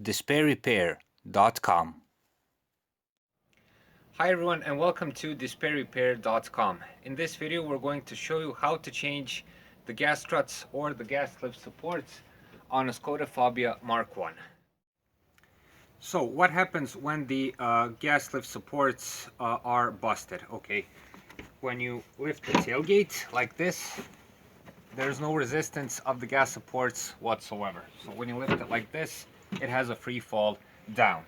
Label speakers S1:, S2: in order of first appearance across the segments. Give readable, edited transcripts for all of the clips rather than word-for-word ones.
S1: despairrepair.com. Hi everyone and welcome to despairrepair.com. In this video we're going to show you how to change the gas struts or the gas lift supports on a Skoda Fabia Mk1. So what happens when the gas lift supports are busted? Okay, when you lift the tailgate like this, there's no resistance of the gas supports whatsoever. So when you lift it like this, it has a free fall down.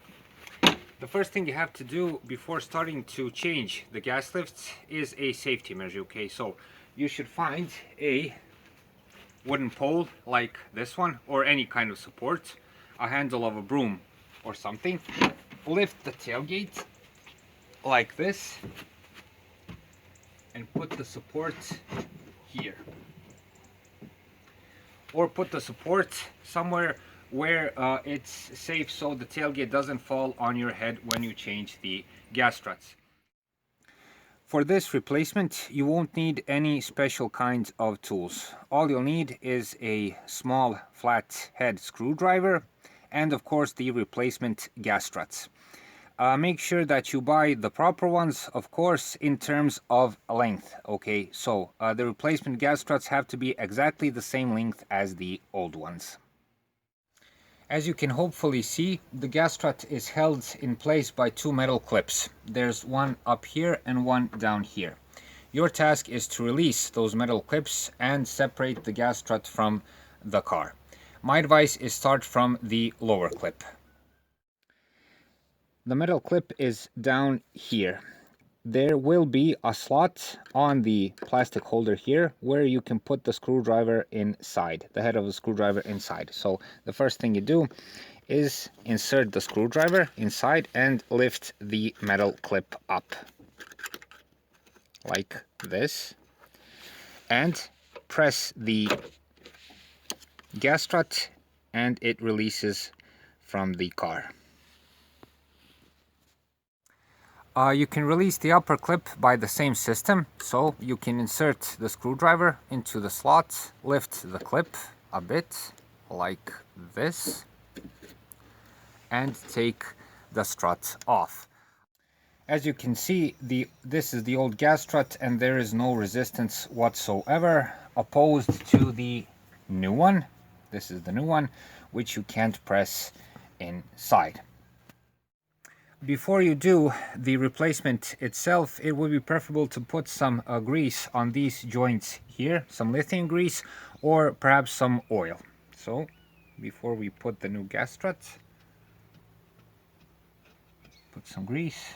S1: The first thing you have to do before starting to change the gas lifts is a safety measure. Okay, so you should find a wooden pole like this one or any kind of support, a handle of a broom or something. Lift the tailgate like this and put the support here, or put the support somewhere where it's safe so the tailgate doesn't fall on your head when you change the gas struts. For this replacement you won't need any special kinds of tools. All you'll need is a small flat head screwdriver and of course the replacement gas struts. Make sure that you buy the proper ones, of course, in terms of length. Okay, so the replacement gas struts have to be exactly the same length as the old ones. As you can hopefully see, the gas strut is held in place by two metal clips. There's one up here and one down here. Your task is to release those metal clips and separate the gas strut from the car. My advice is start from the lower clip. The metal clip is down here. There will be a slot on the plastic holder here where you can put the screwdriver inside, the head of the screwdriver inside. So the first thing you do is insert the screwdriver inside and lift the metal clip up like this and press the gas strut and it releases from the car. You can release the upper clip by the same system, so you can insert the screwdriver into the slot, lift the clip a bit like this and take the strut off. As you can see, this is the old gas strut and there is no resistance whatsoever opposed to the new one. This is the new one, which you can't press inside. Before you do the replacement itself, it would be preferable to put some grease on these joints here, some lithium grease or perhaps some oil. So before we put the new gas strut, put some grease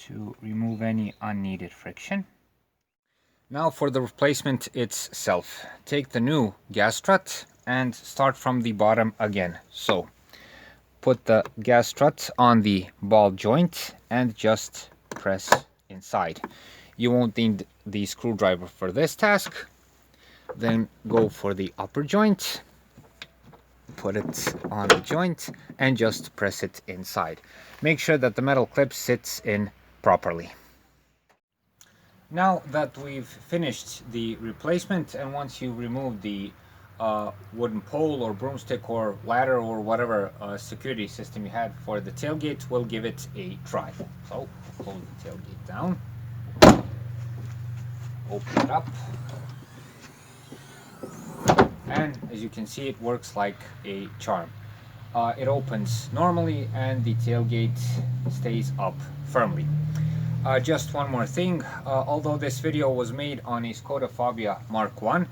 S1: to remove any unneeded friction. Now for the replacement itself. Take the new gas strut and start from the bottom again. So put the gas strut on the ball joint and just press inside. You won't need the screwdriver for this task. Then go for the upper joint, put it on the joint and just press it inside. Make sure that the metal clip sits in properly. Now that we've finished the replacement, and once you remove the wooden pole or broomstick or ladder or whatever security system you had for the tailgate, we'll give it a try. So close the tailgate down, open it up, and as you can see, it works like a charm. It opens normally and the tailgate stays up firmly. Just one more thing, although this video was made on a Skoda Fabia Mk1,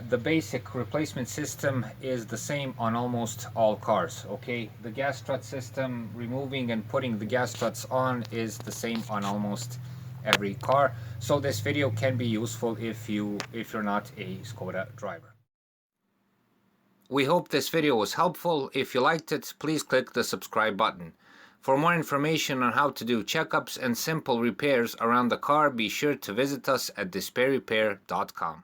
S1: the basic replacement system is the same on almost all cars. Okay, the gas strut system, removing and putting the gas struts on, is the same on almost every car. So this video can be useful if you're not a Skoda driver. We hope this video was helpful. If you liked it, please click the subscribe button. For more information on how to do checkups and simple repairs around the car, be sure to visit us at despairrepair.com.